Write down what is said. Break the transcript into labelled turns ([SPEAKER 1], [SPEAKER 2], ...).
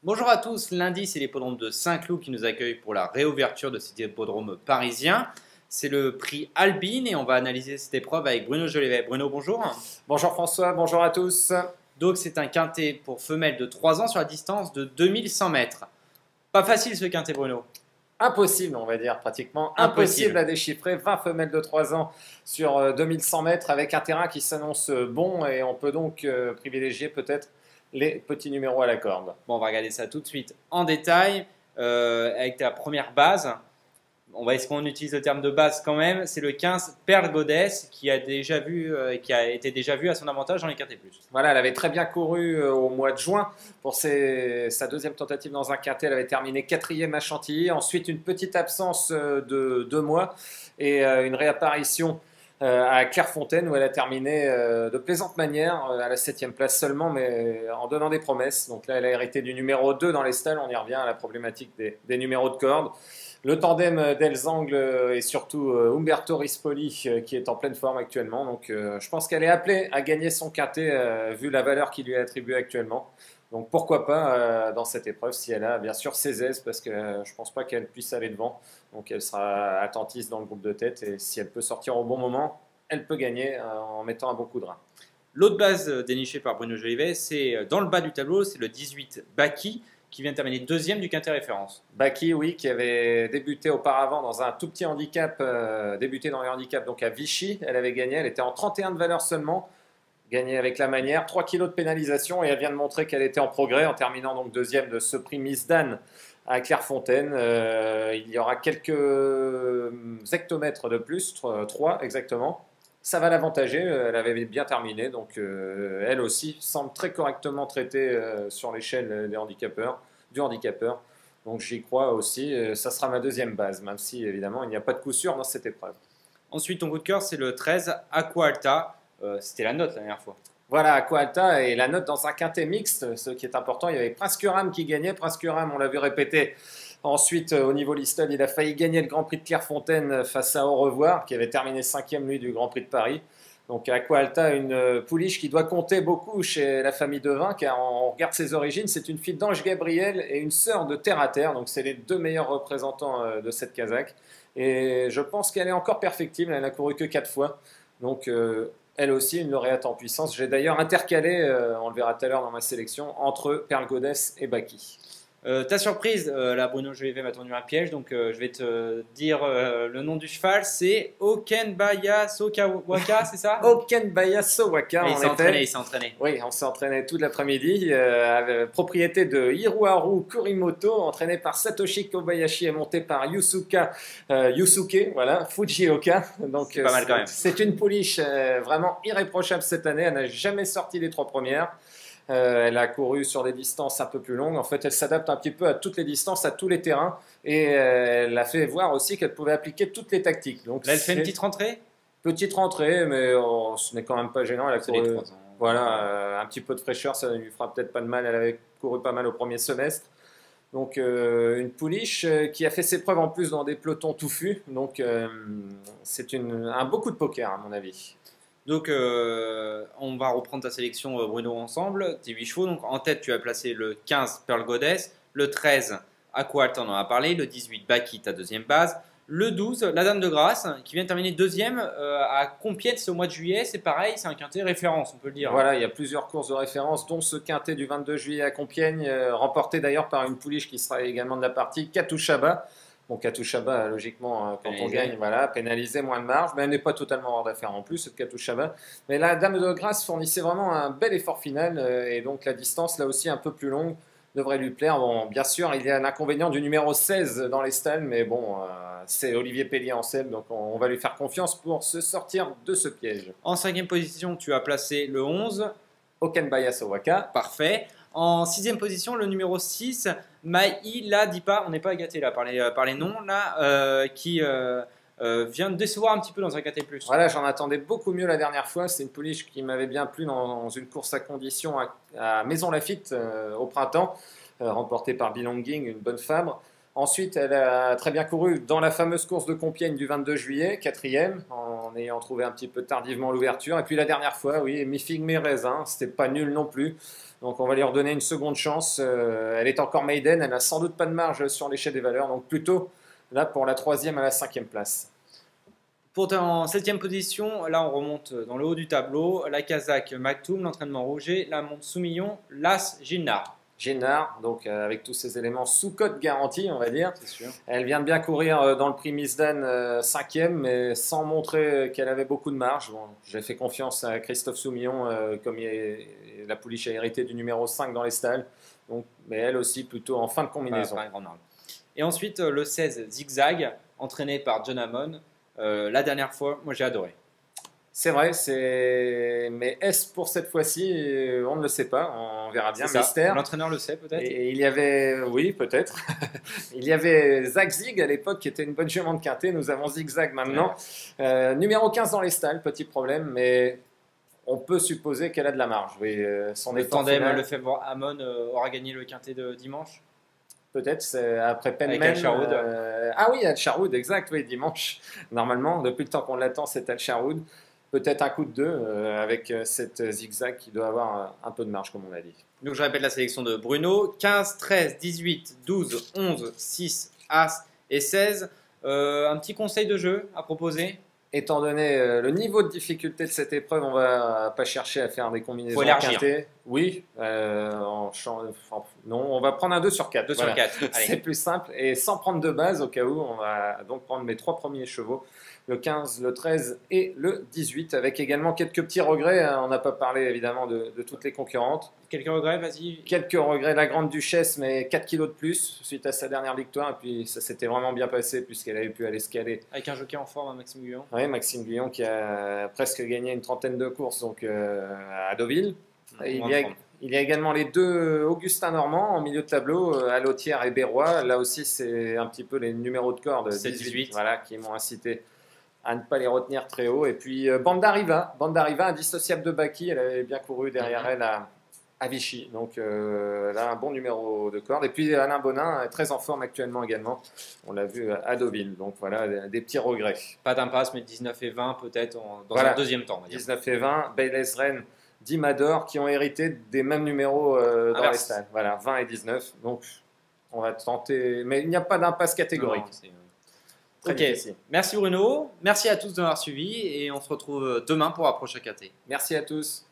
[SPEAKER 1] Bonjour à tous, lundi c'est l'hippodrome de Saint-Cloud qui nous accueille pour la réouverture de cet hippodrome parisien. C'est le prix Albine et on va analyser cette épreuve avec Bruno Jolivet. Bruno, bonjour.
[SPEAKER 2] Bonjour François, bonjour à tous.
[SPEAKER 1] Donc c'est un quintet pour femelles de 3 ans sur la distance de 2100 mètres. Pas facile ce quintet, Bruno.
[SPEAKER 2] Impossible, on va dire, pratiquement impossible à déchiffrer. 20 femelles de 3 ans sur 2100 mètres avec un terrain qui s'annonce bon et on peut donc privilégier peut-être les petits numéros à la corde.
[SPEAKER 1] Bon, on va regarder ça tout de suite en détail avec ta première base. Est-ce qu'on utilise le terme de base quand même? C'est le 15 Perle Goddess qui a été déjà vu à son avantage dans les quintets plus.
[SPEAKER 2] Voilà, elle avait très bien couru au mois de juin pour sa deuxième tentative dans un quintet. Elle avait terminé 4e à Chantilly. Ensuite, une petite absence de 2 mois et une réapparition à Clairefontaine où elle a terminé de plaisante manière à la 7e place seulement, mais en donnant des promesses. Donc là, elle a hérité du numéro 2 dans les stalles. On y revient à la problématique des numéros de corde. Le tandem d'Elzangle et surtout Umberto Rispoli qui est en pleine forme actuellement. Donc je pense qu'elle est appelée à gagner son quintet vu la valeur qui lui est attribuée actuellement. Donc pourquoi pas dans cette épreuve si elle a bien sûr ses aises parce que je ne pense pas qu'elle puisse aller devant. Donc elle sera attentiste dans le groupe de tête et si elle peut sortir au bon moment, elle peut gagner en mettant un bon coup de rein.
[SPEAKER 1] L'autre base dénichée par Bruno Jolivet, c'est dans le bas du tableau, c'est le 18 Baki qui vient terminer deuxième du quintet référence.
[SPEAKER 2] Baki, oui, qui avait débuté auparavant dans un tout petit handicap, débuté dans les handicaps donc à Vichy. Elle avait gagné, elle était en 31 de valeur seulement, gagné avec la manière, 3 kilos de pénalisation et elle vient de montrer qu'elle était en progrès en terminant donc deuxième de ce prix Miss Dan à Clairefontaine. Il y aura quelques hectomètres de plus, 3 exactement. Ça va l'avantager, elle avait bien terminé, donc elle aussi semble très correctement traitée sur l'échelle du handicapeur. Donc j'y crois aussi, ça sera ma deuxième base, même si évidemment il n'y a pas de coup sûr dans cette épreuve.
[SPEAKER 1] Ensuite, ton coup de cœur, c'est le 13 Aqua Alta. C'était la note la dernière fois.
[SPEAKER 2] Voilà, Aqua Alta et la note dans un quintet mixte, ce qui est important. Il y avait Prince Curam qui gagnait. Prince Curam, on l'a vu répéter. Ensuite, au niveau listed, il a failli gagner le Grand Prix de Clairefontaine face à Au Revoir, qui avait terminé 5e lui du Grand Prix de Paris. Donc Aqua Alta, une pouliche qui doit compter beaucoup chez la famille Devin, car on regarde ses origines, c'est une fille d'Ange Gabriel et une sœur de Terre à Terre. Donc c'est les deux meilleurs représentants de cette Kazakh. Et je pense qu'elle est encore perfectible, elle n'a couru que 4 fois. Donc elle aussi, une lauréate en puissance. J'ai d'ailleurs intercalé, on le verra tout à l'heure dans ma sélection, entre Perle Goddess et Baki.
[SPEAKER 1] Ta surprise, là Bruno Jolivet m'a tendu un piège, donc je vais te dire le nom du cheval, c'est Okenbaya Sowaka, c'est ça?
[SPEAKER 2] Okenbaya Sowaka,
[SPEAKER 1] il s'est entraîné.
[SPEAKER 2] Oui, on s'est entraîné toute l'après-midi, propriété de Hiroharu Kurimoto, entraîné par Satoshi Kobayashi et monté par Yusuke, voilà, Fujioka. Donc
[SPEAKER 1] c'est pas mal quand même.
[SPEAKER 2] C'est une pouliche vraiment irréprochable cette année, elle n'a jamais sorti les 3 premières. Elle a couru sur des distances un peu plus longues. En fait, elle s'adapte un petit peu à toutes les distances, à tous les terrains. Et elle a fait voir aussi qu'elle pouvait appliquer toutes les tactiques. Donc,
[SPEAKER 1] là, elle fait une petite rentrée?
[SPEAKER 2] Petite rentrée, mais ce n'est quand même pas gênant. Elle a couru, voilà, un petit peu de fraîcheur, ça ne lui fera peut-être pas de mal. Elle avait couru pas mal au premier semestre. Donc, une pouliche qui a fait ses preuves en plus dans des pelotons touffus. Donc, c'est un beau coup de poker, à mon avis.
[SPEAKER 1] Donc, on va reprendre ta sélection, Bruno, ensemble. Tes 8 chevaux. Donc, en tête, tu as placé le 15, Perle Goddess. Le 13, Aqua Alta, on en a parlé. Le 18, Baki, ta deuxième base. Le 12, la Dame de Grâce, qui vient de terminer deuxième à Compiègne, c'est au mois de juillet. C'est pareil, c'est un quintet référence, on peut le dire.
[SPEAKER 2] Voilà, il y a plusieurs courses de référence, dont ce quintet du 22 juillet à Compiègne, remporté d'ailleurs par une pouliche qui sera également de la partie, Katouchaba. Bon, Katouchaba, logiquement, quand on gagne, voilà, pénalisé, moins de marge, mais elle n'est pas totalement hors d'affaire en plus, cette Katouchaba. Mais la Dame de Grâce fournissait vraiment un bel effort final, et donc la distance, là aussi, un peu plus longue, devrait lui plaire. Bon, bien sûr, il y a l'inconvénient du numéro 16 dans les stalles, mais bon, c'est Olivier Pellier en selle, donc on va lui faire confiance pour se sortir de ce piège.
[SPEAKER 1] En 5e position, tu as placé le 11.
[SPEAKER 2] Okenbaya Sowaka.
[SPEAKER 1] Parfait. En 6e position, le numéro 6, Maïla Dipa, on n'est pas gâté là par les noms, là, qui vient de décevoir un petit peu dans un quintet plus.
[SPEAKER 2] Voilà, j'en attendais beaucoup mieux la dernière fois. C'est une pouliche qui m'avait bien plu dans une course à condition à Maison Lafitte au printemps, remportée par Bilonging, une bonne Fabre. Ensuite, elle a très bien couru dans la fameuse course de Compiègne du 22 juillet, quatrième, en ayant trouvé un petit peu tardivement l'ouverture. Et puis la dernière fois, oui, mi-figue, mi-raisin, c'était pas nul non plus. Donc on va lui redonner une seconde chance. Elle est encore maiden, elle n'a sans doute pas de marge sur l'échelle des valeurs, donc plutôt là pour la 3e à la 5e place.
[SPEAKER 1] Pour en 7e position, là on remonte dans le haut du tableau. La Kazakh Maktoum, l'entraînement Rouget, la monte Soumillon, l'As Gilnard.
[SPEAKER 2] Gilnard, donc avec tous ces éléments sous cote garantie, on va dire.
[SPEAKER 1] C'est sûr.
[SPEAKER 2] Elle vient de bien courir dans le prix Misdan 5e, mais sans montrer qu'elle avait beaucoup de marge. Bon, j'ai fait confiance à Christophe Soumillon, comme la pouliche a hérité du numéro 5 dans les stalles. Donc, mais elle aussi plutôt en fin de combinaison.
[SPEAKER 1] Et ensuite, le 16 Zigzag, entraîné par John Hammond. La dernière fois, moi j'ai adoré.
[SPEAKER 2] C'est vrai, mais est-ce pour cette fois-ci? On ne le sait pas, on verra bien, mystère.
[SPEAKER 1] L'entraîneur le sait peut-être.
[SPEAKER 2] Et il y avait, oui peut-être, il y avait Zag Zig à l'époque qui était une bonne jument de quintet, nous avons Zigzag maintenant. Numéro 15 dans les stalles, petit problème, mais on peut supposer qu'elle a de la marge. Oui,
[SPEAKER 1] le tandem Lefebvre Hammond aura gagné le quintet de dimanche.
[SPEAKER 2] Peut-être, c'est après Penman.
[SPEAKER 1] Avec Al-Charoud.
[SPEAKER 2] Ah oui, Al-Charoud, exact, oui, dimanche. Normalement, depuis le temps qu'on l'attend, c'est Al-Charoud. Peut-être un coup de 2 avec cette Zigzag qui doit avoir un peu de marge, comme on a dit.
[SPEAKER 1] Donc je répète la sélection de Bruno. 15, 13, 18, 12, 11, 6, As et 16. Un petit conseil de jeu à proposer?
[SPEAKER 2] Étant donné le niveau de difficulté de cette épreuve, on va pas chercher à faire des combinaisons quintées. Oui, non, on va prendre un 2 sur 4.
[SPEAKER 1] 2 sur 4.
[SPEAKER 2] C'est plus simple. Et sans prendre de base, au cas où, on va donc prendre mes 3 premiers chevaux. Le 15, le 13 et le 18, avec également quelques petits regrets. On n'a pas parlé évidemment de toutes les concurrentes.
[SPEAKER 1] Quelques regrets, vas-y.
[SPEAKER 2] Quelques regrets, la Grande Duchesse, mais 4 kilos de plus suite à sa dernière victoire. Et puis ça s'était vraiment bien passé puisqu'elle avait pu aller escaler.
[SPEAKER 1] Avec un jockey en forme, Maxime Guyon.
[SPEAKER 2] Oui, Maxime Guyon qui a presque gagné une trentaine de courses donc, à Deauville. Il y a également les 2 Augustin Normand en milieu de tableau, Allotière et Berrois. Là aussi, c'est un petit peu les numéros de corde
[SPEAKER 1] 18.
[SPEAKER 2] Voilà, qui m'ont incité à ne pas les retenir très haut. Et puis Bandariva, indissociable de Baki, elle avait bien couru derrière elle à Vichy. Donc là, un bon numéro de corde. Et puis Alain Bonin, très en forme actuellement également. On l'a vu à Deauville. Donc voilà, des petits regrets.
[SPEAKER 1] Pas d'impasse, mais 19 et 20 peut-être dans un deuxième temps.
[SPEAKER 2] 19 et 20, Bayless Rennes, Dimador qui ont hérité des mêmes numéros dans les stades. Voilà, 20 et 19. Donc on va tenter. Mais il n'y a pas d'impasse catégorique.
[SPEAKER 1] Ok, merci Bruno, merci à tous de m'avoir suivi et on se retrouve demain pour un prochain KT.
[SPEAKER 2] Merci à tous.